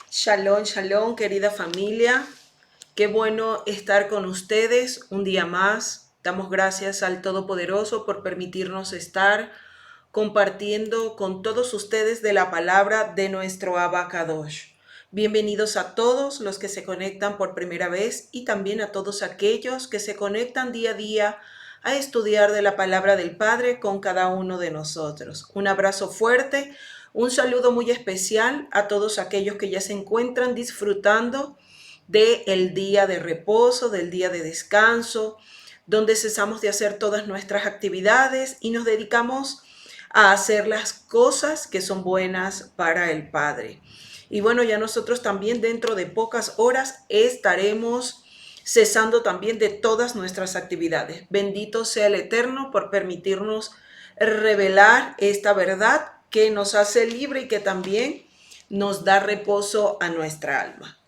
Shalom, shalom, querida familia. Qué bueno estar con ustedes un día más. Damos gracias al Todopoderoso por permitirnos estar compartiendo con todos ustedes de la palabra de nuestro Abba Kadosh. Bienvenidos a todos los que se conectan por primera vez y también a todos aquellos que se conectan día a día a estudiar de la palabra del Padre con cada uno de nosotros. Un abrazo fuerte. Un saludo muy especial a todos aquellos que ya se encuentran disfrutando del día de reposo, del día de descanso, donde cesamos de hacer todas nuestras actividades y nos dedicamos a hacer las cosas que son buenas para el Padre. Y bueno, ya nosotros también dentro de pocas horas estaremos cesando también de todas nuestras actividades. Bendito sea el Eterno por permitirnos revelar esta verdad que nos hace libre y que también nos da reposo a nuestra alma.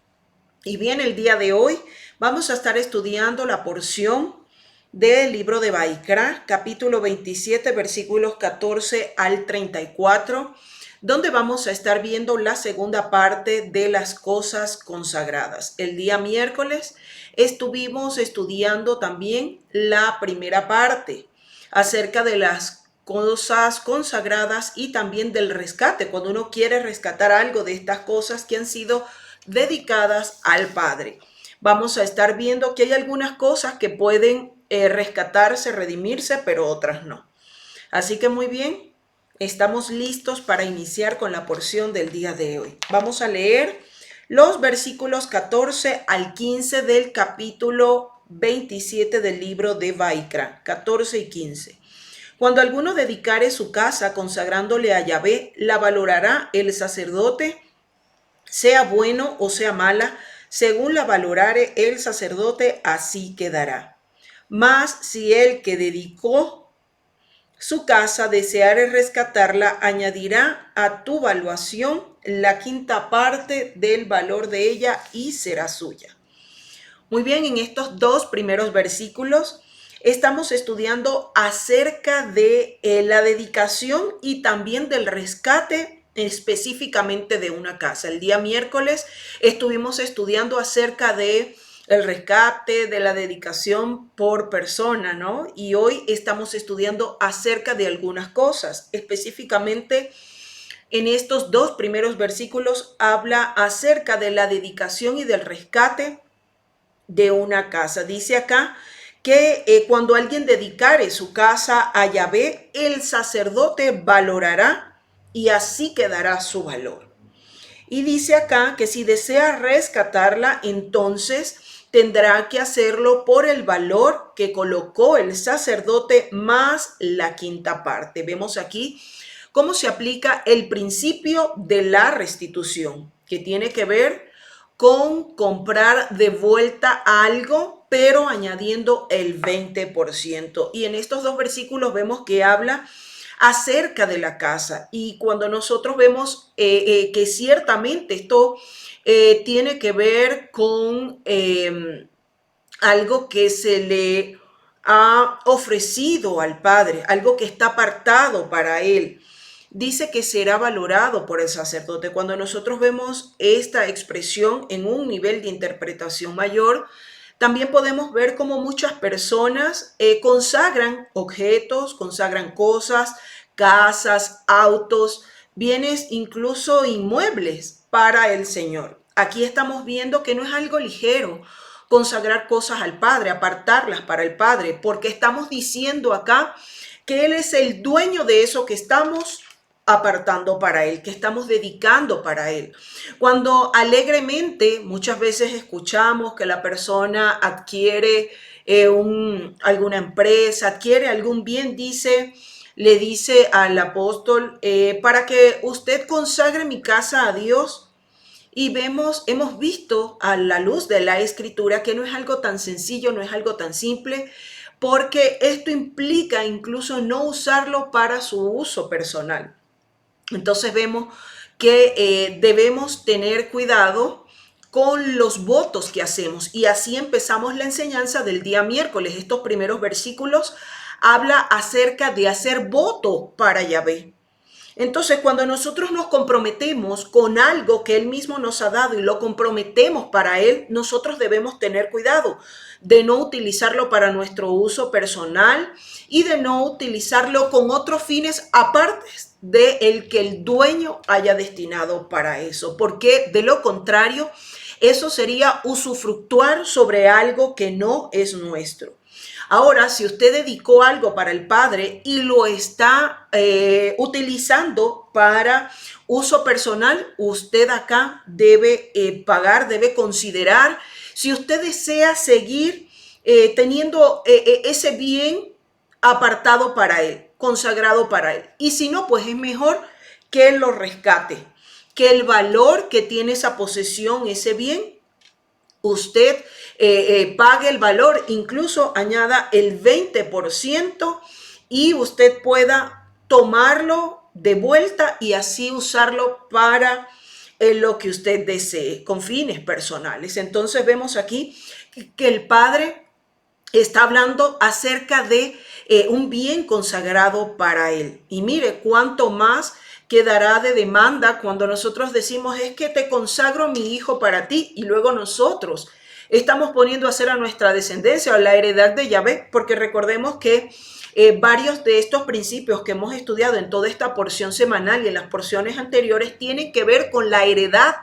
Y bien, el día de hoy vamos a estar estudiando la porción del libro de Vaikra, capítulo 27, versículos 14 al 34, donde vamos a estar viendo la segunda parte de las cosas consagradas. El día miércoles estuvimos estudiando también la primera parte acerca de las cosas consagradas y también del rescate, cuando uno quiere rescatar algo de estas cosas que han sido dedicadas al Padre. Vamos a estar viendo que hay algunas cosas que pueden rescatarse, redimirse, pero otras no. Así que muy bien, estamos listos para iniciar con la porción del día de hoy. Vamos a leer los versículos 14 al 15 del capítulo 27 del libro de Vaikra, 14 y 15. Cuando alguno dedicare su casa consagrándole a Yahvé, la valorará el sacerdote, sea bueno o sea mala, según la valorare el sacerdote, así quedará. Mas si el que dedicó su casa deseare rescatarla, añadirá a tu valuación la quinta parte del valor de ella y será suya. Muy bien, en estos dos primeros versículos estamos estudiando acerca de la dedicación y también del rescate específicamente de una casa. El día miércoles estuvimos estudiando acerca de el rescate, de la dedicación por persona, ¿no? Y hoy estamos estudiando acerca de algunas cosas. Específicamente en estos dos primeros versículos habla acerca de la dedicación y del rescate de una casa. Dice acá que cuando alguien dedicare su casa a Yahvé, el sacerdote valorará y así quedará su valor. Y dice acá que si desea rescatarla, entonces tendrá que hacerlo por el valor que colocó el sacerdote más la quinta parte. Vemos aquí cómo se aplica el principio de la restitución, que tiene que ver con comprar de vuelta algo, pero añadiendo el 20%. Y en estos dos versículos vemos que habla acerca de la casa. Y cuando nosotros vemos que ciertamente esto tiene que ver con algo que se le ha ofrecido al Padre, algo que está apartado para Él. Dice que será valorado por el sacerdote. Cuando nosotros vemos esta expresión en un nivel de interpretación mayor, también podemos ver cómo muchas personas consagran objetos, consagran cosas, casas, autos, bienes, incluso inmuebles para el Señor. Aquí estamos viendo que no es algo ligero consagrar cosas al Padre, apartarlas para el Padre, porque estamos diciendo acá que Él es el dueño de eso que estamos apartando para Él, que estamos dedicando para Él. Cuando alegremente muchas veces escuchamos que la persona adquiere alguna empresa, adquiere algún bien, le dice al apóstol, para que usted consagre mi casa a Dios. Y hemos visto a la luz de la escritura que no es algo tan sencillo, no es algo tan simple, porque esto implica incluso no usarlo para su uso personal. Entonces vemos que debemos tener cuidado con los votos que hacemos. Y así empezamos la enseñanza del día miércoles. Estos primeros versículos habla acerca de hacer voto para Yahvé. Entonces, cuando nosotros nos comprometemos con algo que Él mismo nos ha dado y lo comprometemos para Él, nosotros debemos tener cuidado de no utilizarlo para nuestro uso personal y de no utilizarlo con otros fines aparte de el que el dueño haya destinado para eso, porque de lo contrario, eso sería usufructuar sobre algo que no es nuestro. Ahora, si usted dedicó algo para el Padre y lo está utilizando para uso personal, usted acá debe pagar, debe considerar si usted desea seguir teniendo ese bien apartado para él, consagrado para él. Y si no, pues es mejor que él lo rescate, que el valor que tiene esa posesión, ese bien, usted pague el valor, incluso añada el 20% y usted pueda tomarlo de vuelta y así usarlo para lo que usted desee, con fines personales. Entonces vemos aquí que el Padre está hablando acerca de un bien consagrado para él. Y mire cuánto más quedará de demanda cuando nosotros decimos es que te consagro a mi hijo para ti y luego nosotros estamos poniendo a hacer a nuestra descendencia o la heredad de Yahvé, porque recordemos que varios de estos principios que hemos estudiado en toda esta porción semanal y en las porciones anteriores tienen que ver con la heredad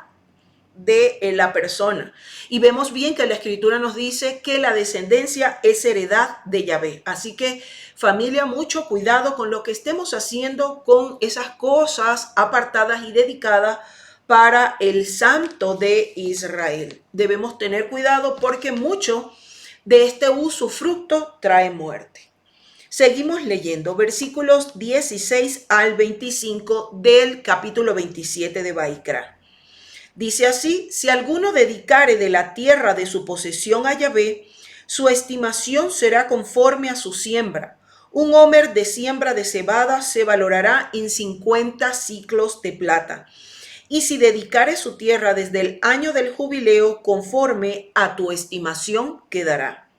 de la persona. Y vemos bien que la escritura nos dice que la descendencia es heredad de Yahvé. Así que familia, mucho cuidado con lo que estemos haciendo con esas cosas apartadas y dedicadas para el Santo de Israel. Debemos tener cuidado porque mucho de este usufructo trae muerte. Seguimos leyendo versículos 16 al 25 del capítulo 27 de Baicra. Dice así: si alguno dedicare de la tierra de su posesión a Yahvé, su estimación será conforme a su siembra. Un homer de siembra de cebada se valorará en 50 siclos de plata. Y si dedicare su tierra desde el año del jubileo, conforme a tu estimación quedará.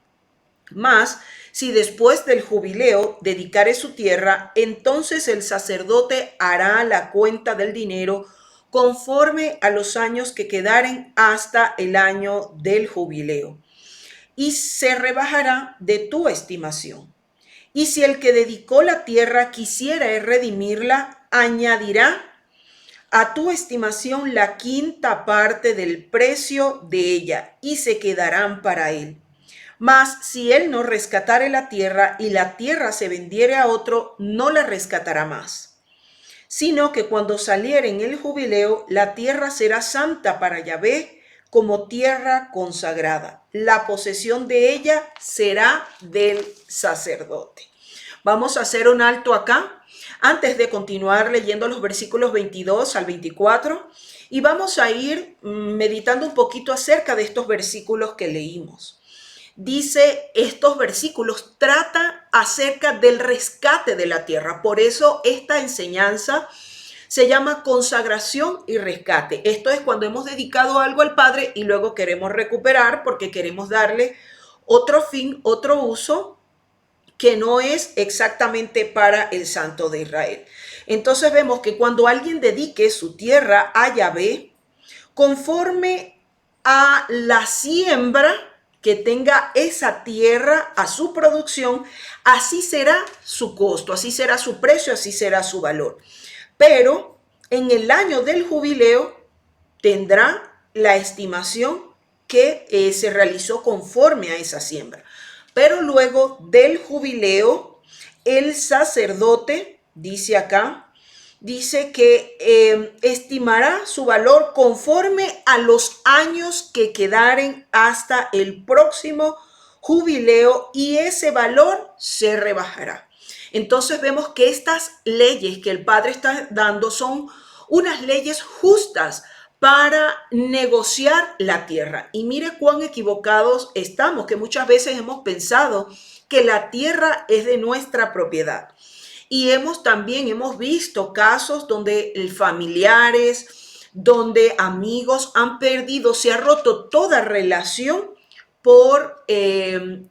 Mas, si después del jubileo dedicare su tierra, entonces el sacerdote hará la cuenta del dinero conforme a los años que quedaren hasta el año del jubileo, y se rebajará de tu estimación. Y si el que dedicó la tierra quisiera redimirla, añadirá a tu estimación la quinta parte del precio de ella, y se quedarán para él. Mas si él no rescatare la tierra y la tierra se vendiere a otro, no la rescatará más, sino que cuando saliere en el jubileo, la tierra será santa para Yahvé como tierra consagrada. La posesión de ella será del sacerdote. Vamos a hacer un alto acá antes de continuar leyendo los versículos 22 al 24 y vamos a ir meditando un poquito acerca de estos versículos que leímos. Dice, estos versículos tratan acerca del rescate de la tierra. Por eso esta enseñanza se llama consagración y rescate. Esto es cuando hemos dedicado algo al Padre y luego queremos recuperar porque queremos darle otro fin, otro uso que no es exactamente para el Santo de Israel. Entonces vemos que cuando alguien dedique su tierra a Yahvé, conforme a la siembra que tenga esa tierra a su producción, así será su costo, así será su precio, así será su valor. Pero en el año del jubileo tendrá la estimación que se realizó conforme a esa siembra. Pero luego del jubileo, el sacerdote, dice acá, dice que estimará su valor conforme a los años que quedaren hasta el próximo jubileo y ese valor se rebajará. Entonces vemos que estas leyes que el Padre está dando son unas leyes justas para negociar la tierra. Y mire cuán equivocados estamos, que muchas veces hemos pensado que la tierra es de nuestra propiedad. Y también hemos visto casos donde familiares, donde amigos han perdido, se ha roto toda relación por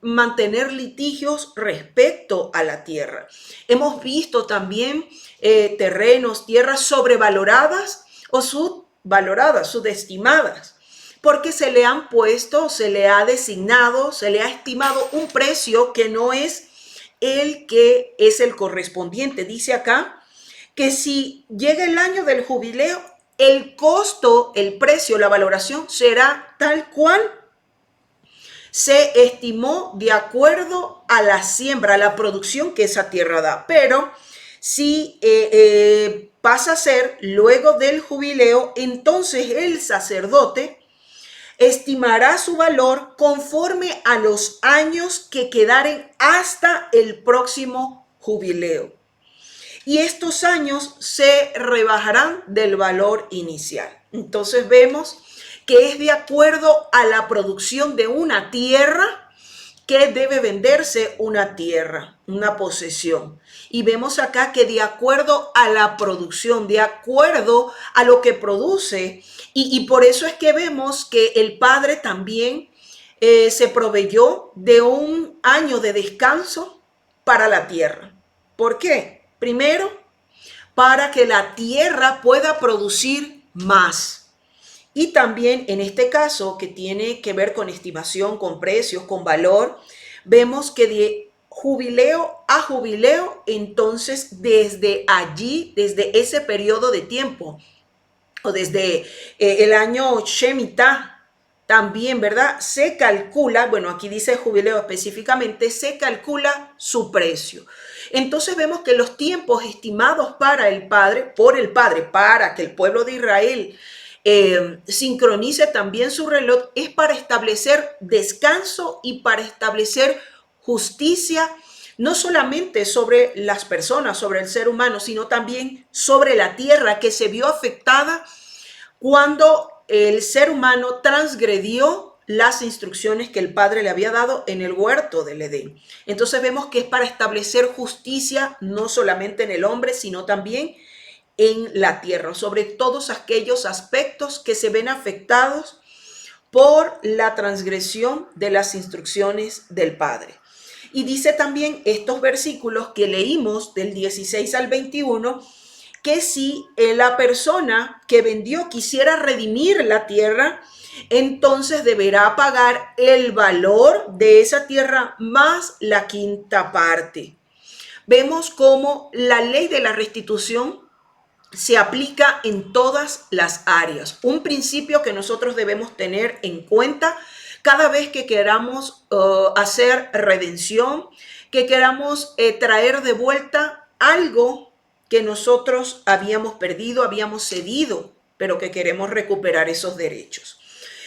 mantener litigios respecto a la tierra. Hemos visto también terrenos, tierras sobrevaloradas o subvaloradas, subestimadas, porque se le han puesto, se le ha designado, se le ha estimado un precio que no es el que es el correspondiente. Dice acá que si llega el año del jubileo, el costo, el precio, la valoración será tal cual se estimó de acuerdo a la siembra, a la producción que esa tierra da. Pero si pasa a ser luego del jubileo, entonces el sacerdote estimará su valor conforme a los años que quedaren hasta el próximo jubileo. Y estos años se rebajarán del valor inicial. Entonces vemos que es de acuerdo a la producción de una tierra que debe venderse una tierra, una posesión. Y vemos acá que de acuerdo a la producción, de acuerdo a lo que produce, y por eso es que vemos que el padre también se proveyó de un año de descanso para la tierra. ¿Por qué? Primero, para que la tierra pueda producir más. Y también en este caso, que tiene que ver con estimación, con precios, con valor, vemos que de jubileo a jubileo, entonces desde allí, desde ese periodo de tiempo, o desde el año Shemitah, también, ¿verdad? Se calcula, bueno, aquí dice jubileo específicamente, se calcula su precio. Entonces vemos que los tiempos estimados para el Padre, por el Padre, para que el pueblo de Israel sincronice también su reloj, es para establecer descanso y para establecer justicia, no solamente sobre las personas, sobre el ser humano, sino también sobre la tierra que se vio afectada cuando el ser humano transgredió las instrucciones que el Padre le había dado en el huerto del Edén. Entonces vemos que es para establecer justicia no solamente en el hombre, sino también en la tierra, sobre todos aquellos aspectos que se ven afectados por la transgresión de las instrucciones del Padre. Y dice también estos versículos que leímos del 16 al 21, que si la persona que vendió quisiera redimir la tierra, entonces deberá pagar el valor de esa tierra más la quinta parte. Vemos cómo la ley de la restitución se aplica en todas las áreas. Un principio que nosotros debemos tener en cuenta cada vez que queramos hacer redención, que queramos traer de vuelta algo que nosotros habíamos perdido, habíamos cedido, pero que queremos recuperar esos derechos.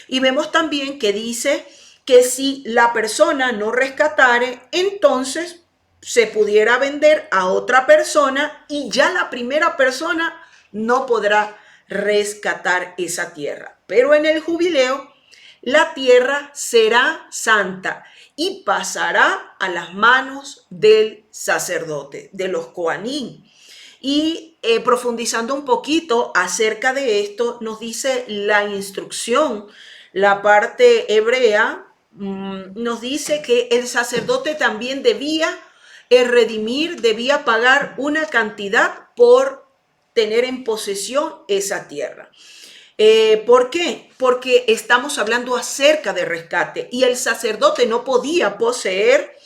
Y vemos también que dice que si la persona no rescatare, entonces se pudiera vender a otra persona y ya la primera persona no podrá rescatar esa tierra. Pero en el jubileo, la tierra será santa y pasará a las manos del sacerdote, de los coanín. Y profundizando un poquito acerca de esto, nos dice la instrucción, la parte hebrea, nos dice que el sacerdote también debía redimir, debía pagar una cantidad por tener en posesión esa tierra. ¿Por qué? Porque estamos hablando acerca de rescate y el sacerdote no podía poseer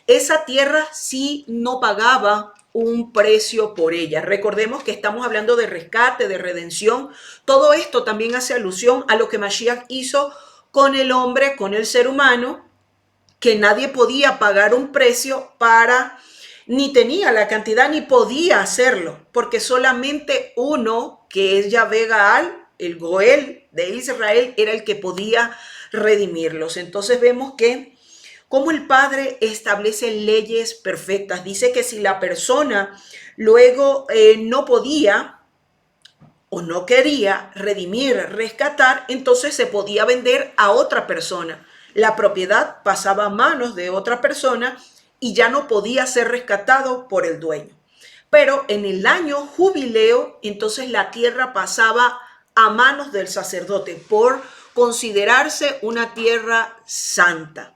esa tierra si no pagaba un precio por ella. Recordemos que estamos hablando de rescate, de redención. Todo esto también hace alusión a lo que Mashiach hizo con el hombre, con el ser humano, que nadie podía pagar un precio para, ni tenía la cantidad, ni podía hacerlo, porque solamente uno, que es Yahvé Gaal, el Goel de Israel, era el que podía redimirlos. Entonces vemos que cómo el Padre establece leyes perfectas. Dice que si la persona luego no podía o no quería redimir, rescatar, entonces se podía vender a otra persona. La propiedad pasaba a manos de otra persona y ya no podía ser rescatado por el dueño. Pero en el año jubileo, entonces la tierra pasaba a manos del sacerdote por considerarse una tierra santa.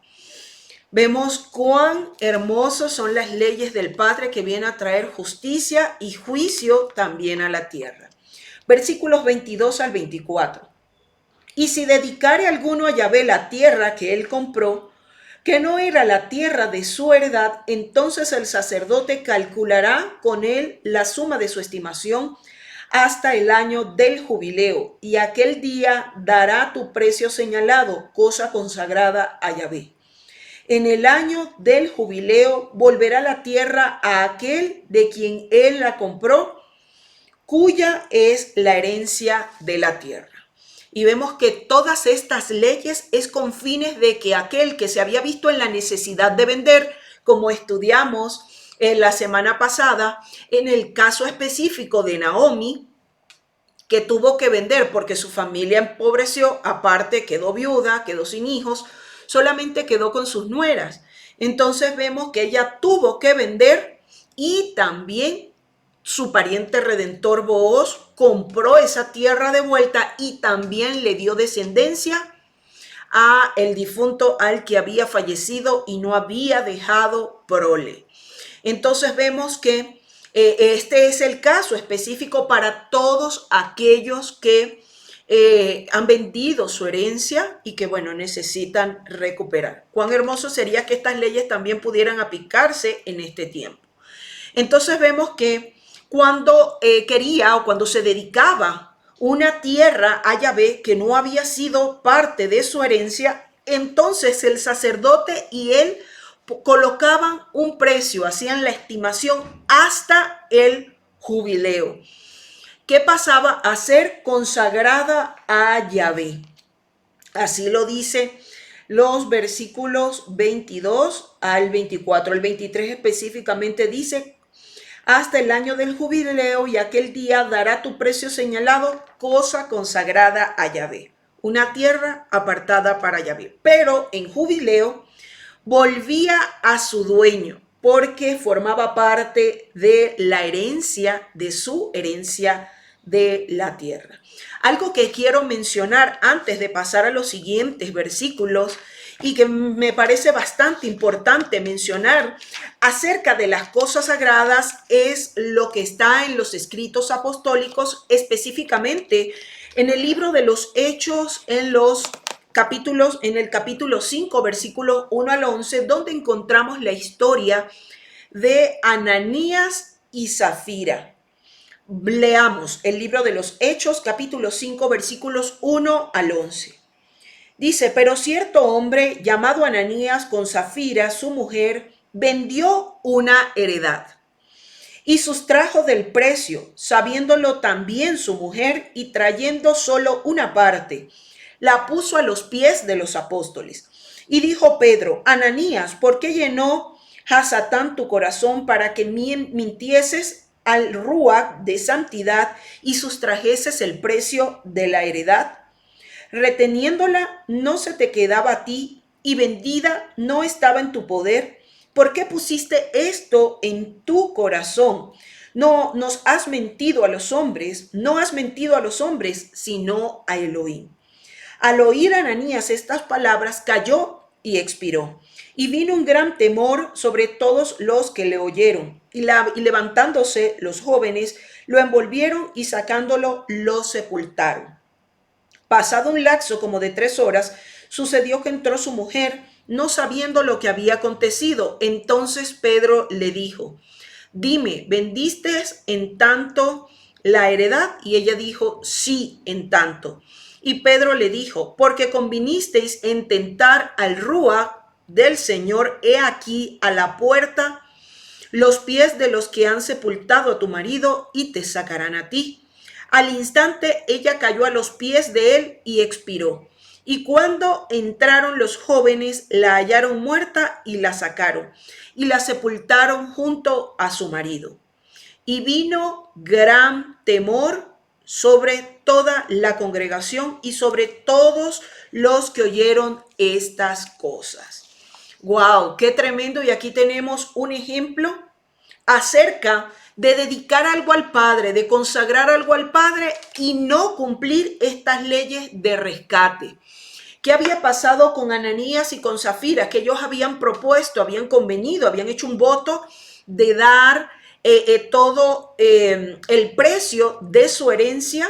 Vemos cuán hermosos son las leyes del Padre que viene a traer justicia y juicio también a la tierra. Versículos 22 al 24. Y si dedicare alguno a Yahvé la tierra que él compró, que no era la tierra de su heredad, entonces el sacerdote calculará con él la suma de su estimación hasta el año del jubileo, y aquel día dará tu precio señalado, cosa consagrada a Yahvé. En el año del jubileo volverá la tierra a aquel de quien él la compró, cuya es la herencia de la tierra. Y vemos que todas estas leyes es con fines de que aquel que se había visto en la necesidad de vender, como estudiamos la semana pasada, en el caso específico de Naomi, que tuvo que vender porque su familia empobreció, aparte quedó viuda, quedó sin hijos, solamente quedó con sus nueras. Entonces vemos que ella tuvo que vender y también su pariente redentor Booz compró esa tierra de vuelta y también le dio descendencia a el difunto al que había fallecido y no había dejado prole. Entonces vemos que este es el caso específico para todos aquellos que han vendido su herencia y que, bueno, necesitan recuperar. Cuán hermoso sería que estas leyes también pudieran aplicarse en este tiempo. Entonces vemos que cuando quería o cuando se dedicaba una tierra a Yahvé que no había sido parte de su herencia, entonces el sacerdote y él colocaban un precio, hacían la estimación hasta el jubileo, que pasaba a ser consagrada a Yahvé. Así lo dice los versículos 22 al 24. El 23 específicamente dice: hasta el año del jubileo, y aquel día dará tu precio señalado, cosa consagrada a Yahvé, una tierra apartada para Yahvé. Pero en jubileo volvía a su dueño porque formaba parte de la herencia, de su herencia de la tierra. Algo que quiero mencionar antes de pasar a los siguientes versículos y que me parece bastante importante mencionar acerca de las cosas sagradas es lo que está en los escritos apostólicos, específicamente en el libro de los Hechos, en el capítulo 5, versículos 1 al 11, donde encontramos la historia de Ananías y Zafira. Leamos el libro de los Hechos, capítulo 5, versículos 1 al 11. Dice: pero cierto hombre llamado Ananías, con Zafira, su mujer, vendió una heredad y sustrajo del precio, sabiéndolo también su mujer, y trayendo solo una parte, la puso a los pies de los apóstoles. Y dijo Pedro: Ananías, ¿por qué llenó Satán tu corazón para que mintieses al Ruach de santidad y sustrajeses el precio de la heredad? Reteniéndola no se te quedaba a ti, y vendida no estaba en tu poder. ¿Por qué pusiste esto en tu corazón? No nos has mentido a los hombres, no has mentido a los hombres, sino a Elohim. Al oír Ananías estas palabras, cayó y expiró. Y vino un gran temor sobre todos los que le oyeron. Y levantándose los jóvenes, lo envolvieron y sacándolo, lo sepultaron. Pasado un lapso como de 3 horas, sucedió que entró su mujer, no sabiendo lo que había acontecido. Entonces Pedro le dijo: dime, ¿vendiste en tanto la heredad? Y ella dijo: sí, en tanto. Y Pedro le dijo: porque convinisteis en tentar al Ruach del Señor, he aquí a la puerta los pies de los que han sepultado a tu marido, y te sacarán a ti. Al instante ella cayó a los pies de él y expiró. Y cuando entraron los jóvenes, la hallaron muerta y la sacaron, y la sepultaron junto a su marido. Y vino gran temor sobre toda la congregación y sobre todos los que oyeron estas cosas. ¡Wow! ¡Qué tremendo! Y aquí tenemos un ejemplo acerca de dedicar algo al Padre, de consagrar algo al Padre y no cumplir estas leyes de rescate. ¿Qué había pasado con Ananías y con Zafira? Que ellos habían propuesto, habían convenido, habían hecho un voto de dar todo el precio de su herencia,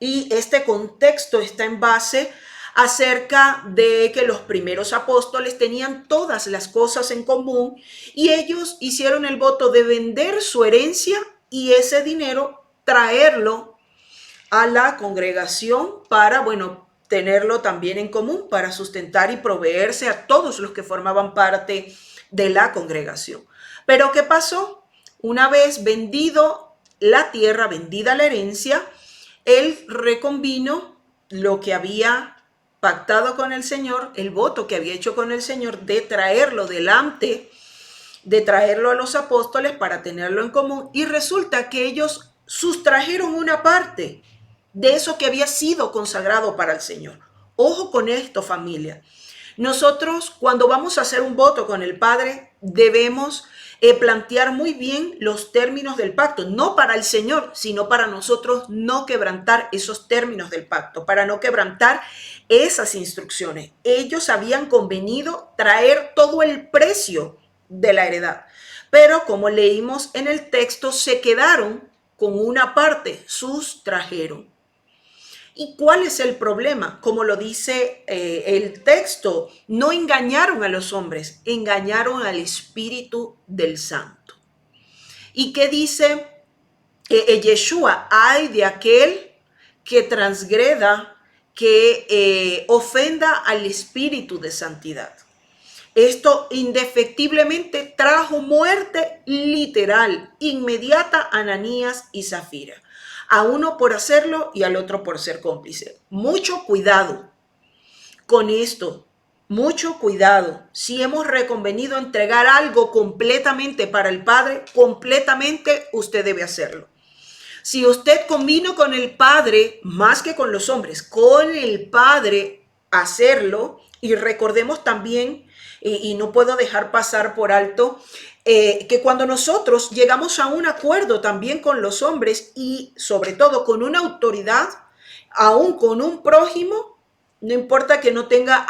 y este contexto está en base acerca de que los primeros apóstoles tenían todas las cosas en común y ellos hicieron el voto de vender su herencia y ese dinero traerlo a la congregación para, bueno, tenerlo también en común para sustentar y proveerse a todos los que formaban parte de la congregación. Pero ¿qué pasó? Una vez vendido la tierra, vendida la herencia, él reconvino lo que había pactado con el Señor, el voto que había hecho con el Señor de traerlo delante, de traerlo a los apóstoles para tenerlo en común, y resulta que ellos sustrajeron una parte de eso que había sido consagrado para el Señor. Ojo con esto, familia. Nosotros, cuando vamos a hacer un voto con el Padre, debemos plantear muy bien los términos del pacto, no para el Señor, sino para nosotros no quebrantar esos términos del pacto, para no quebrantar esas instrucciones. Ellos habían convenido traer todo el precio de la heredad, pero como leímos en el texto, se quedaron con una parte, sustrajeron. ¿Y cuál es el problema? Como lo dice el texto, no engañaron a los hombres, engañaron al Espíritu del Santo. ¿Y qué dice Yeshua? Ay de aquel que transgreda, que ofenda al Espíritu de santidad. Esto indefectiblemente trajo muerte literal, inmediata a Ananías y Zafira. A uno por hacerlo y al otro por ser cómplice. Mucho cuidado con esto, mucho cuidado. Si hemos reconvenido entregar algo completamente para el Padre, completamente usted debe hacerlo. Si usted convino con el Padre, más que con los hombres, con el Padre hacerlo, y recordemos también, y no puedo dejar pasar por alto, que cuando nosotros llegamos a un acuerdo también con los hombres y sobre todo con una autoridad, aún con un prójimo, no importa que no tenga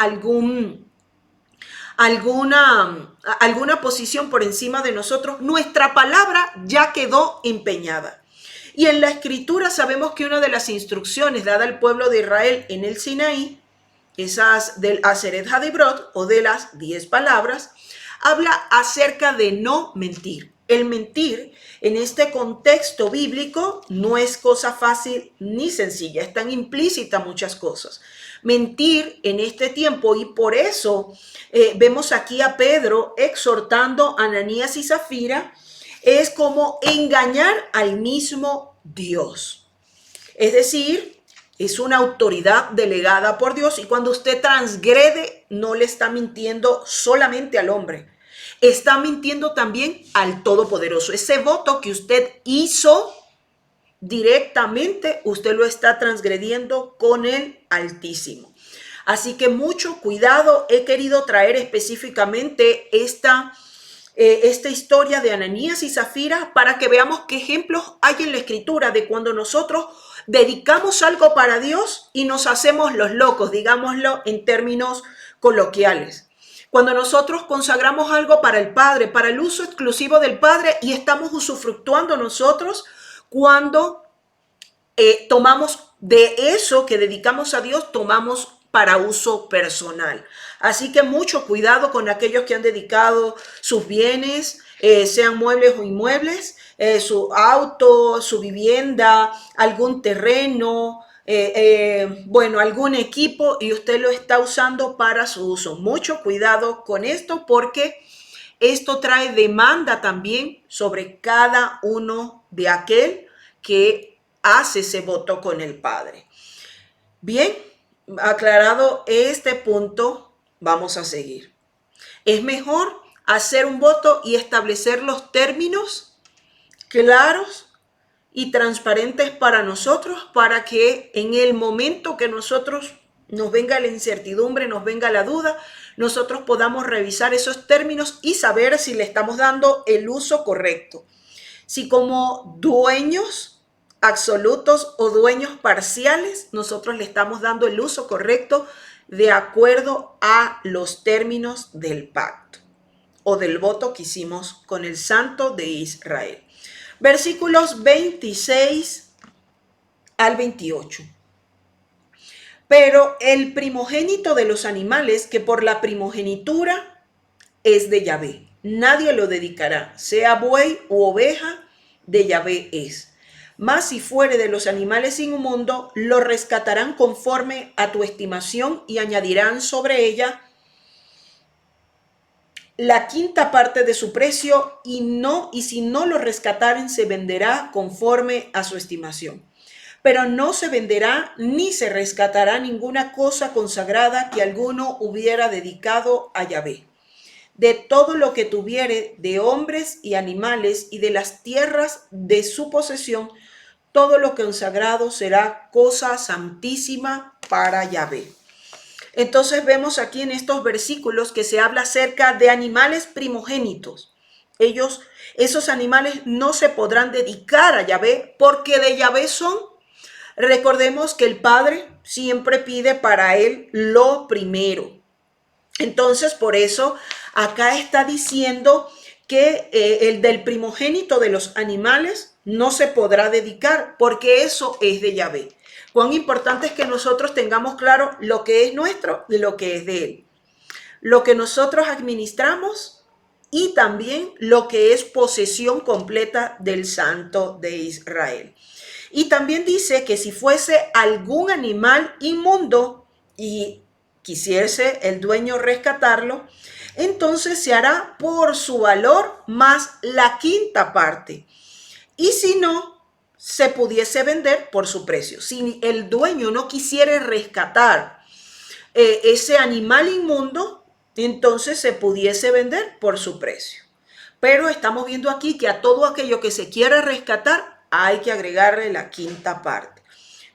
alguna posición por encima de nosotros, nuestra palabra ya quedó empeñada. Y en la escritura sabemos que una de las instrucciones dada al pueblo de Israel en el Sinaí, esas del Aseret Hadibrot o de las 10 palabras, habla acerca de no mentir. El mentir en este contexto bíblico no es cosa fácil ni sencilla, están implícitas muchas cosas. Mentir en este tiempo, y por eso vemos aquí a Pedro exhortando a Ananías y Zafira, es como engañar al mismo Dios. Es decir, es una autoridad delegada por Dios y cuando usted transgrede, no le está mintiendo solamente al hombre, está mintiendo también al Todopoderoso. Ese voto que usted hizo directamente, usted lo está transgrediendo con el Altísimo. Así que mucho cuidado. He querido traer específicamente esta historia de Ananías y Zafira para que veamos qué ejemplos hay en la escritura de cuando nosotros dedicamos algo para Dios y nos hacemos los locos, digámoslo en términos coloquiales. Cuando nosotros consagramos algo para el Padre, para el uso exclusivo del Padre, y estamos usufructuando nosotros cuando tomamos de eso que dedicamos a Dios, tomamos para uso personal. Así que mucho cuidado con aquellos que han dedicado sus bienes, sean muebles o inmuebles, su auto, su vivienda, algún terreno, bueno, algún equipo, y usted lo está usando para su uso. Mucho cuidado con esto porque esto trae demanda también sobre cada uno de aquel que hace ese voto con el Padre. Bien, aclarado este punto, vamos a seguir. Es mejor hacer un voto y establecer los términos claros y transparentes para nosotros, para que en el momento que nosotros nos venga la incertidumbre, nos venga la duda, nosotros podamos revisar esos términos y saber si le estamos dando el uso correcto. Si como dueños absolutos o dueños parciales, nosotros le estamos dando el uso correcto de acuerdo a los términos del pacto o del voto que hicimos con el Santo de Israel. Versículos 26 al 28. Pero el primogénito de los animales, que por la primogenitura es de Yahvé, nadie lo dedicará, sea buey u oveja, de Yahvé es. Mas si fuere de los animales inmundos, lo rescatarán conforme a tu estimación y añadirán sobre ella la quinta parte de su precio y si no lo rescataren, se venderá conforme a su estimación. Pero no se venderá ni se rescatará ninguna cosa consagrada que alguno hubiera dedicado a Yahvé. De todo lo que tuviere de hombres y animales y de las tierras de su posesión, todo lo consagrado será cosa santísima para Yahvé. Entonces vemos aquí en estos versículos que se habla acerca de animales primogénitos. Esos animales no se podrán dedicar a Yahvé porque de Yahvé son. Recordemos que el Padre siempre pide para él lo primero. Entonces, por eso acá está diciendo que el del primogénito de los animales no se podrá dedicar porque eso es de Yahvé. Cuán importante es que nosotros tengamos claro lo que es nuestro y lo que es de él. Lo que nosotros administramos y también lo que es posesión completa del Santo de Israel. Y también dice que si fuese algún animal inmundo y quisiese el dueño rescatarlo, entonces se hará por su valor más la quinta parte. Y si no, se pudiese vender por su precio. Si el dueño no quisiera rescatar ese animal inmundo, entonces se pudiese vender por su precio. Pero estamos viendo aquí que a todo aquello que se quiere rescatar hay que agregarle la quinta parte.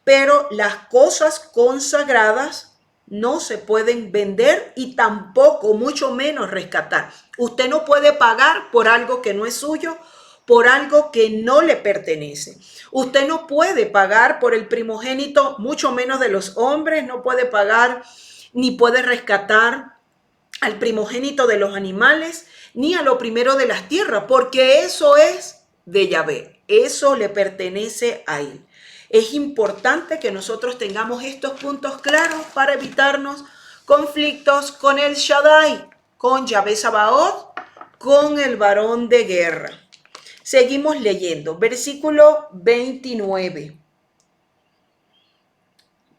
Pero las cosas consagradas no se pueden vender y tampoco, mucho menos rescatar. Usted no puede pagar por algo que no es suyo, por algo que no le pertenece. Usted no puede pagar por el primogénito, mucho menos de los hombres, no puede pagar ni puede rescatar al primogénito de los animales, ni a lo primero de las tierras, porque eso es de Yahvé, eso le pertenece a él. Es importante que nosotros tengamos estos puntos claros para evitarnos conflictos con el Shaddai, con Yahvé Sabaoth, con el varón de guerra. Seguimos leyendo, versículo 29.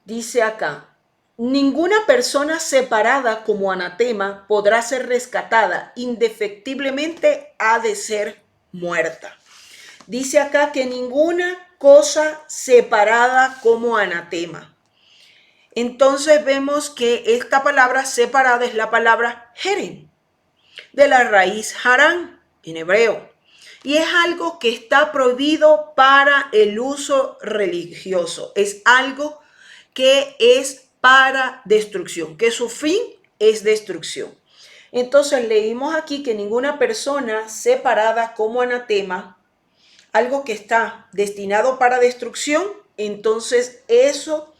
Dice acá: ninguna persona separada como anatema podrá ser rescatada, indefectiblemente ha de ser muerta. Dice acá que ninguna cosa separada como anatema. Entonces vemos que esta palabra separada es la palabra jeren, de la raíz harán en hebreo. Y es algo que está prohibido para el uso religioso. Es algo que es para destrucción, que su fin es destrucción. Entonces leímos aquí que ninguna persona separada como anatema, algo que está destinado para destrucción, entonces eso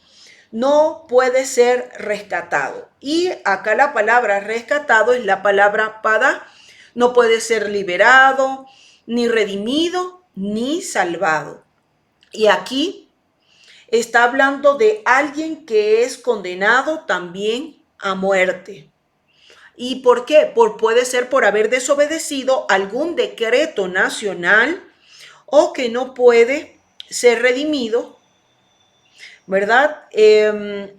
no puede ser rescatado. Y acá la palabra rescatado es la palabra pada, no puede ser liberado, ni redimido, ni salvado. Y aquí está hablando de alguien que es condenado también a muerte. ¿Y por qué? Puede ser por haber desobedecido algún decreto nacional o que no puede ser redimido, ¿verdad? Que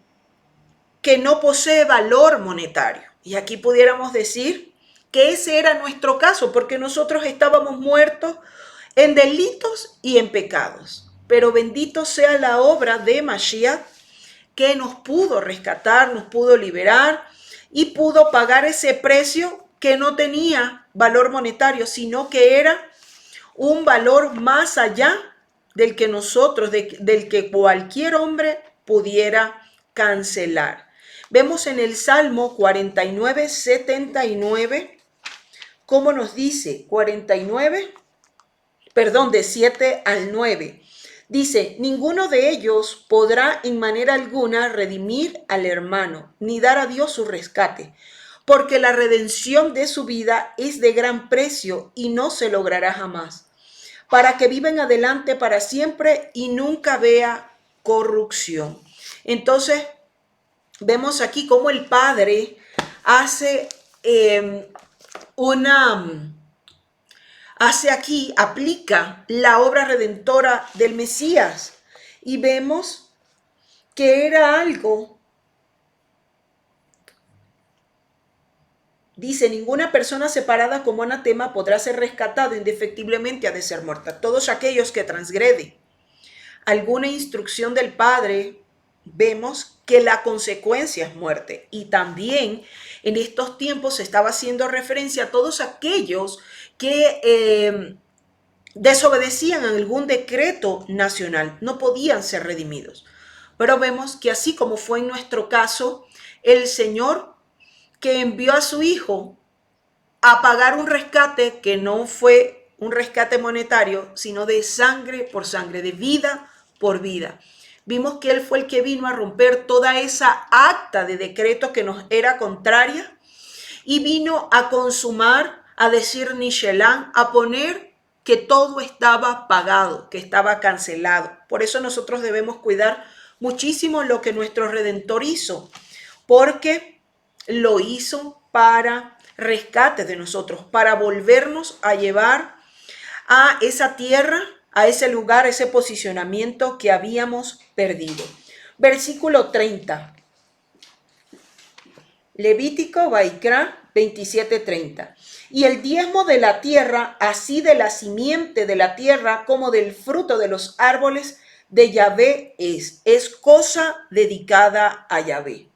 no posee valor monetario. Y aquí pudiéramos decir que ese era nuestro caso, porque nosotros estábamos muertos en delitos y en pecados. Pero bendito sea la obra de Mashiach, que nos pudo rescatar, nos pudo liberar y pudo pagar ese precio que no tenía valor monetario, sino que era un valor más allá del que nosotros, del que cualquier hombre pudiera cancelar. Vemos en el Salmo 49, 79, cómo nos dice 49, perdón, de 7 al 9. Dice, ninguno de ellos podrá en manera alguna redimir al hermano, ni dar a Dios su rescate, porque la redención de su vida es de gran precio y no se logrará jamás, para que vivan adelante para siempre y nunca vea corrupción. Entonces, vemos aquí cómo el Padre hace aplica la obra redentora del Mesías. Y vemos que era algo, dice, ninguna persona separada como anatema podrá ser rescatado, indefectiblemente ha de ser muerta. Todos aquellos que transgreden alguna instrucción del Padre, vemos que la consecuencia es muerte. Y también en estos tiempos se estaba haciendo referencia a todos aquellos que desobedecían a algún decreto nacional, no podían ser redimidos. Pero vemos que así como fue en nuestro caso, el Señor que envió a su Hijo a pagar un rescate que no fue un rescate monetario, sino de sangre por sangre, de vida por vida. Vimos que Él fue el que vino a romper toda esa acta de decreto que nos era contraria y vino a consumar, a decir Nishelán, a poner que todo estaba pagado, que estaba cancelado. Por eso nosotros debemos cuidar muchísimo lo que nuestro Redentor hizo, porque lo hizo para rescate de nosotros, para volvernos a llevar a esa tierra, a ese lugar, a ese posicionamiento que habíamos perdido. Versículo 30. Levítico, Baikra 27:30. Y el diezmo de la tierra, así de la simiente de la tierra como del fruto de los árboles de Yahvé es cosa dedicada a Yahvé.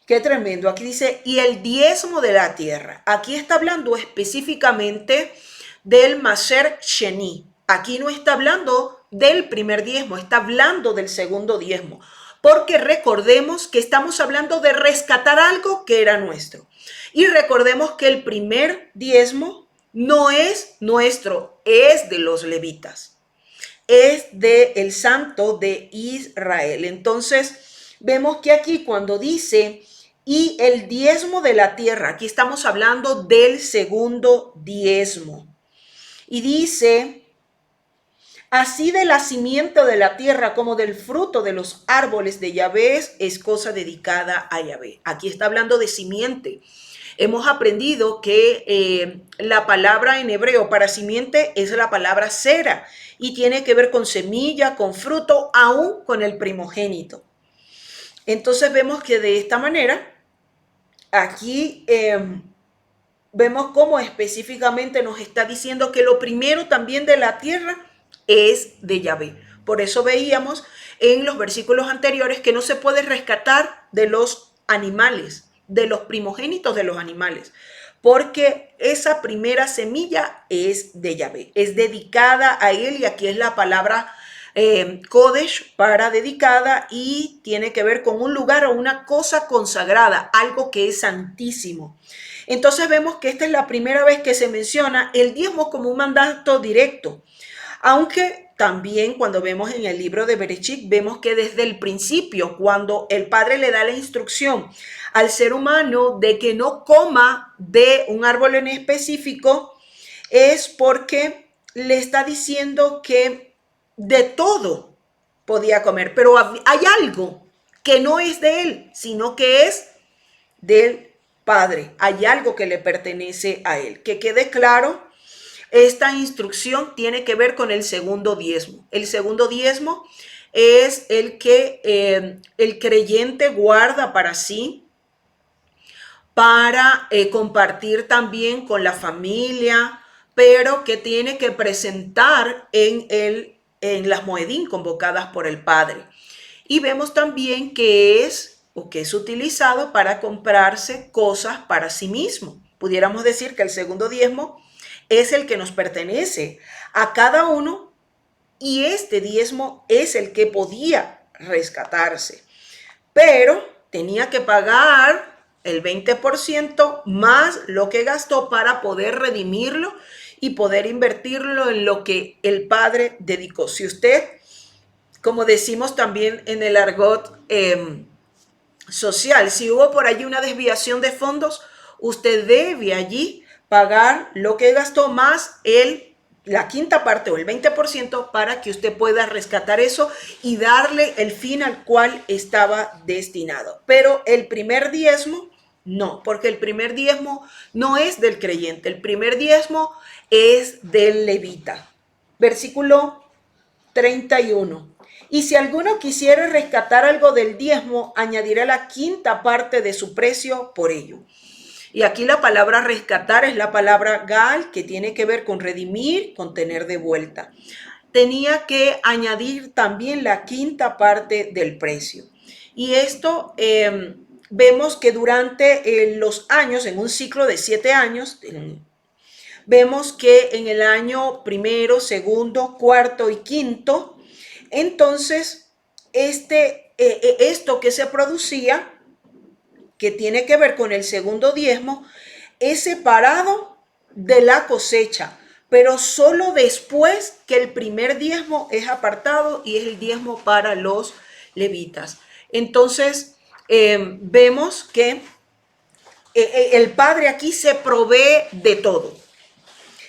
Qué tremendo. Aquí dice, y el diezmo de la tierra. Aquí está hablando específicamente del Maser Sheni. Aquí no está hablando del primer diezmo, está hablando del segundo diezmo. Porque recordemos que estamos hablando de rescatar algo que era nuestro. Y recordemos que el primer diezmo no es nuestro, es de los levitas. Es del santo de Israel. Entonces, vemos que aquí cuando dice, y el diezmo de la tierra, aquí estamos hablando del segundo diezmo. Y dice, así de la simiente de la tierra como del fruto de los árboles de Yahvé es cosa dedicada a Yahvé. Aquí está hablando de simiente. Hemos aprendido que la palabra en hebreo para simiente es la palabra sera y tiene que ver con semilla, con fruto, aún con el primogénito. Entonces vemos que de esta manera, aquí vemos cómo específicamente nos está diciendo que lo primero también de la tierra es de Yahvé. Por eso veíamos en los versículos anteriores que no se puede rescatar de los animales, de los primogénitos de los animales, porque esa primera semilla es de Yahvé, es dedicada a él, y aquí es la palabra Kodesh para dedicada, y tiene que ver con un lugar o una cosa consagrada, algo que es santísimo. Entonces vemos que esta es la primera vez que se menciona el diezmo como un mandato directo, aunque también cuando vemos en el libro de Bereshit, vemos que desde el principio, cuando el Padre le da la instrucción al ser humano de que no coma de un árbol en específico, es porque le está diciendo que de todo podía comer, pero hay algo que no es de él, sino que es del Padre. Hay algo que le pertenece a él. Que quede claro, esta instrucción tiene que ver con el segundo diezmo. El segundo diezmo es el que el creyente guarda para sí, para compartir también con la familia, pero que tiene que presentar en las moedín convocadas por el Padre. Y vemos también que es utilizado para comprarse cosas para sí mismo. Pudiéramos decir que el segundo diezmo es el que nos pertenece a cada uno, y este diezmo es el que podía rescatarse. Pero tenía que pagar el 20% más lo que gastó para poder redimirlo y poder invertirlo en lo que el padre dedicó. Si usted, como decimos también en el argot social, si hubo por allí una desviación de fondos, usted debe allí pagar lo que gastó más la quinta parte o el 20% para que usted pueda rescatar eso y darle el fin al cual estaba destinado. Pero el primer diezmo, no, porque el primer diezmo no es del creyente, el primer diezmo es del levita. Versículo 31. Y si alguno quisiera rescatar algo del diezmo, añadirá la quinta parte de su precio por ello. Y aquí la palabra rescatar es la palabra gal, que tiene que ver con redimir, con tener de vuelta. Tenía que añadir también la quinta parte del precio. Y esto vemos que durante los años, en un ciclo de 7 años, vemos que en el año primero, segundo, cuarto y quinto, entonces esto que se producía, que tiene que ver con el segundo diezmo, es separado de la cosecha, pero solo después que el primer diezmo es apartado y es el diezmo para los levitas. Entonces, vemos que el Padre aquí se provee de todo.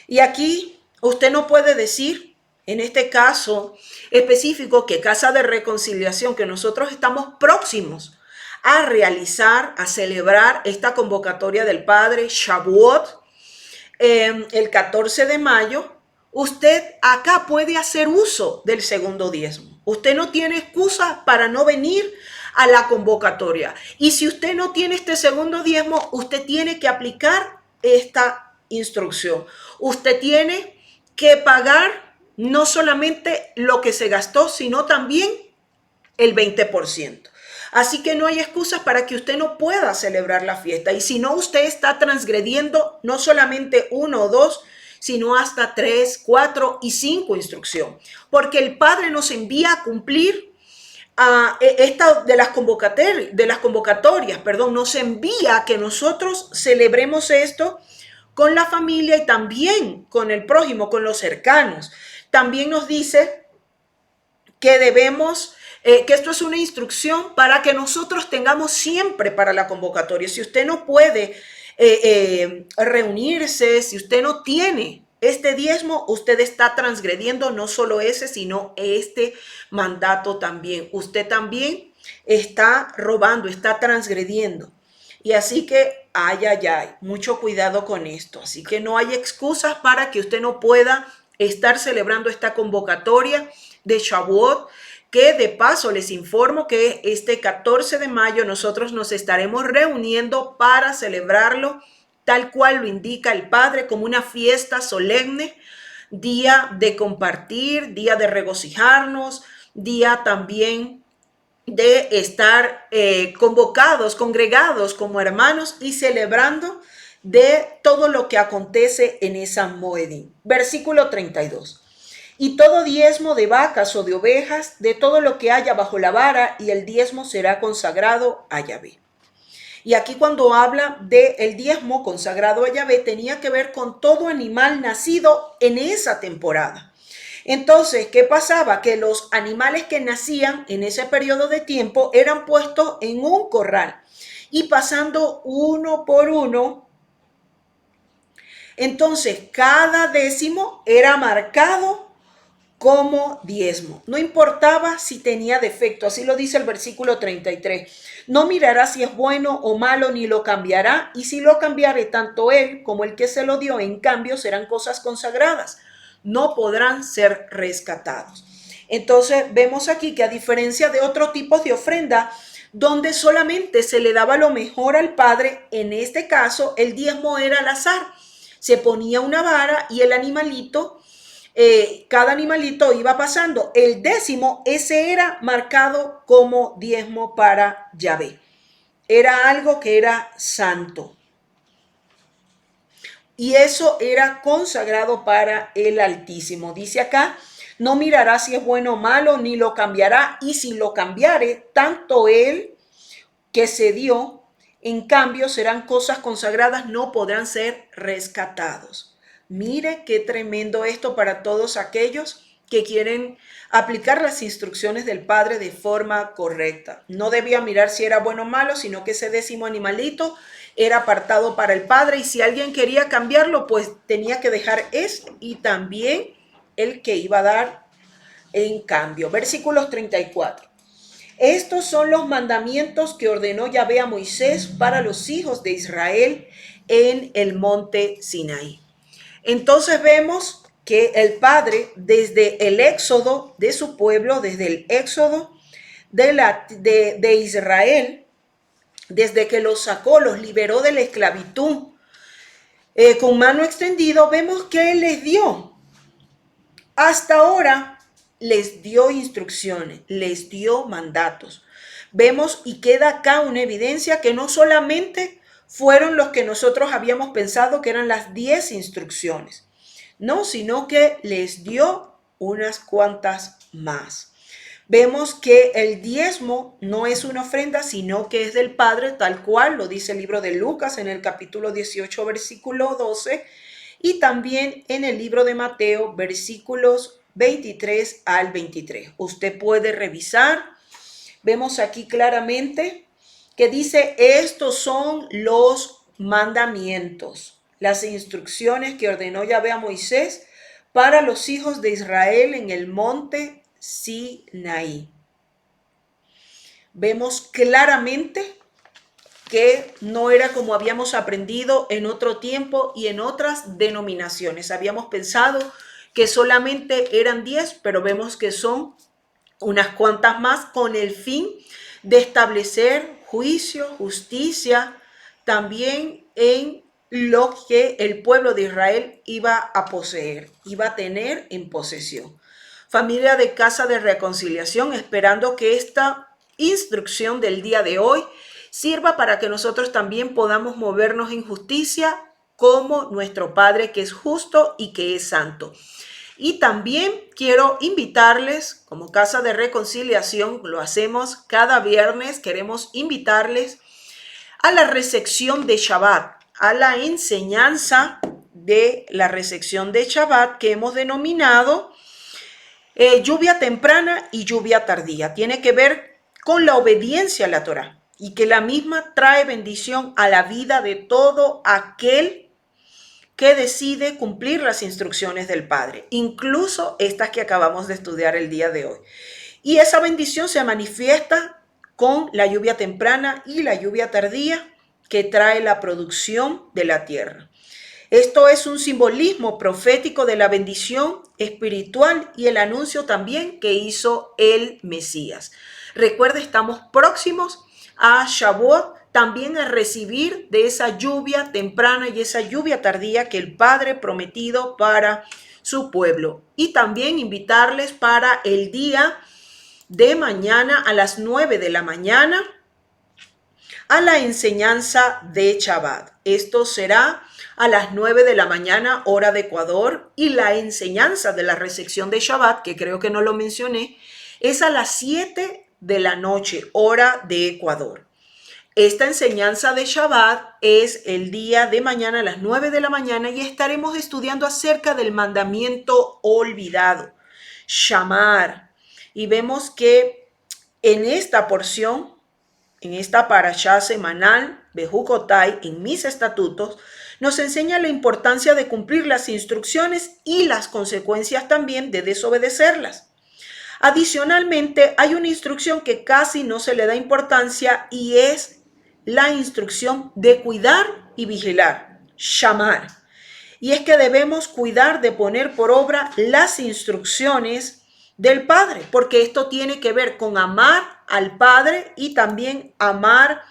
Y aquí usted no puede decir, en este caso específico, que Casa de Reconciliación, que nosotros estamos próximos a realizar, a celebrar esta convocatoria del Padre, Shavuot, el 14 de mayo, usted acá puede hacer uso del segundo diezmo. Usted no tiene excusa para no venir a la convocatoria. Y si usted no tiene este segundo diezmo, usted tiene que aplicar esta instrucción. Usted tiene que pagar no solamente lo que se gastó, sino también el 20%. Así que no hay excusas para que usted no pueda celebrar la fiesta. Y si no, usted está transgrediendo no solamente 1 o 2, sino hasta 3, 4 y 5 instrucción. Porque el Padre nos envía a cumplir esta de las convocatorias, nos envía a que nosotros celebremos esto con la familia y también con el prójimo, con los cercanos. También nos dice que debemos, que esto es una instrucción para que nosotros tengamos siempre para la convocatoria. Si usted no puede reunirse, si usted no tiene este diezmo, usted está transgrediendo no solo ese, sino este mandato también. Usted también está robando, está transgrediendo. Y así que, ay, mucho cuidado con esto. Así que no hay excusas para que usted no pueda estar celebrando esta convocatoria de Shavuot, que de paso les informo que este 14 de mayo nosotros nos estaremos reuniendo para celebrarlo tal cual lo indica el Padre, como una fiesta solemne, día de compartir, día de regocijarnos, día también de estar convocados, congregados como hermanos y celebrando de todo lo que acontece en esa Moedín. Versículo 32. Y todo diezmo de vacas o de ovejas, de todo lo que haya bajo la vara, y el diezmo será consagrado a Yahvé. Y aquí cuando habla del diezmo consagrado a Yahvé, tenía que ver con todo animal nacido en esa temporada. Entonces, ¿qué pasaba? Que los animales que nacían en ese periodo de tiempo eran puestos en un corral y pasando uno por uno. Entonces, cada décimo era marcado como diezmo. No importaba si tenía defecto, así lo dice el versículo 33. No mirará si es bueno o malo, ni lo cambiará, y si lo cambiare tanto él como el que se lo dio, en cambio serán cosas consagradas, no podrán ser rescatados. Entonces vemos aquí que a diferencia de otros tipos de ofrenda, donde solamente se le daba lo mejor al Padre, en este caso el diezmo era al azar. Se ponía una vara y el animalito, cada animalito iba pasando. El décimo, ese era marcado como diezmo para Yahvé. Era algo que era santo. Y eso era consagrado para el Altísimo. Dice acá, no mirará si es bueno o malo, ni lo cambiará. Y si lo cambiare, tanto él que se dio, en cambio serán cosas consagradas, no podrán ser rescatados. Mire qué tremendo esto para todos aquellos que quieren aplicar las instrucciones del Padre de forma correcta. No debía mirar si era bueno o malo, sino que ese décimo animalito era apartado para el Padre, y si alguien quería cambiarlo, pues tenía que dejar ese y también el que iba a dar en cambio. Versículos 34. Estos son los mandamientos que ordenó Yahvé a Moisés para los hijos de Israel en el monte Sinaí. Entonces vemos que el Padre, desde el éxodo de su pueblo, desde el éxodo de Israel, desde que los sacó, los liberó de la esclavitud, con mano extendida, vemos que Él les dio. Hasta ahora les dio instrucciones, les dio mandatos. Vemos y queda acá una evidencia que no solamente fueron los que nosotros habíamos pensado que eran las 10 instrucciones, no, sino que les dio unas cuantas más. Vemos que el diezmo no es una ofrenda, sino que es del Padre, tal cual lo dice el libro de Lucas en el capítulo 18, versículo 12, y también en el libro de Mateo, versículos 23 al 23. Usted puede revisar. Vemos aquí claramente que dice, estos son los mandamientos, las instrucciones que ordenó Yahvé a Moisés para los hijos de Israel en el monte Sinaí. Vemos claramente que no era como habíamos aprendido en otro tiempo y en otras denominaciones. Habíamos pensado que solamente eran 10, pero vemos que son unas cuantas más con el fin de establecer juicio, justicia, también en lo que el pueblo de Israel iba a poseer, iba a tener en posesión. Familia de Casa de Reconciliación, esperando que esta instrucción del día de hoy sirva para que nosotros también podamos movernos en justicia como nuestro Padre que es justo y que es santo. Y también quiero invitarles, como Casa de Reconciliación, lo hacemos cada viernes, queremos invitarles a la recepción de Shabbat, a la enseñanza de la recepción de Shabbat que hemos denominado lluvia temprana y lluvia tardía. Tiene que ver con la obediencia a la Torá y que la misma trae bendición a la vida de todo aquel que decide cumplir las instrucciones del Padre, incluso estas que acabamos de estudiar el día de hoy. Y esa bendición se manifiesta con la lluvia temprana y la lluvia tardía que trae la producción de la tierra. Esto es un simbolismo profético de la bendición espiritual y el anuncio también que hizo el Mesías. Recuerde, estamos próximos a Shavuot, también a recibir de esa lluvia temprana y esa lluvia tardía que el Padre prometido para su pueblo. Y también invitarles para el día de mañana a las 9 de la mañana a la enseñanza de Shabbat. Esto será a las 9 de la mañana, hora de Ecuador, y la enseñanza de la recepción de Shabbat, que creo que no lo mencioné, es a las 7 de la noche, hora de Ecuador. Esta enseñanza de Shabbat es el día de mañana a las 9 de la mañana y estaremos estudiando acerca del mandamiento olvidado, Shamar. Y vemos que en esta porción, en esta parashá semanal, Bejucotai, en mis estatutos, nos enseña la importancia de cumplir las instrucciones y las consecuencias también de desobedecerlas. Adicionalmente, hay una instrucción que casi no se le da importancia y es la instrucción de cuidar y vigilar, Shamar. Y es que debemos cuidar de poner por obra las instrucciones del Padre, porque esto tiene que ver con amar al Padre y también amar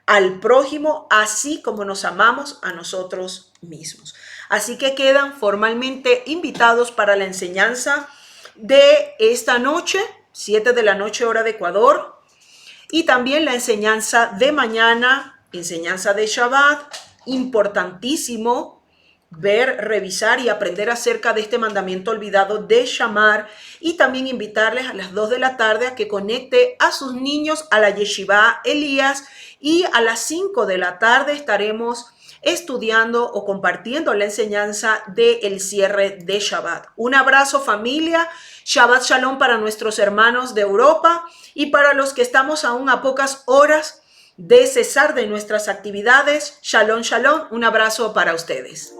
al prójimo, así como nos amamos a nosotros mismos. Así que quedan formalmente invitados para la enseñanza de esta noche, 7 de la noche hora de Ecuador, y también la enseñanza de mañana, enseñanza de Shabbat, importantísimo, ver, revisar y aprender acerca de este mandamiento olvidado de Shamar, y también invitarles a las 2 de la tarde a que conecte a sus niños a la Yeshiva Elías, y a las 5 de la tarde estaremos estudiando o compartiendo la enseñanza del cierre de Shabbat. Un abrazo, familia. Shabbat Shalom para nuestros hermanos de Europa, y para los que estamos aún a pocas horas de cesar de nuestras actividades. Shalom, shalom. Un abrazo para ustedes.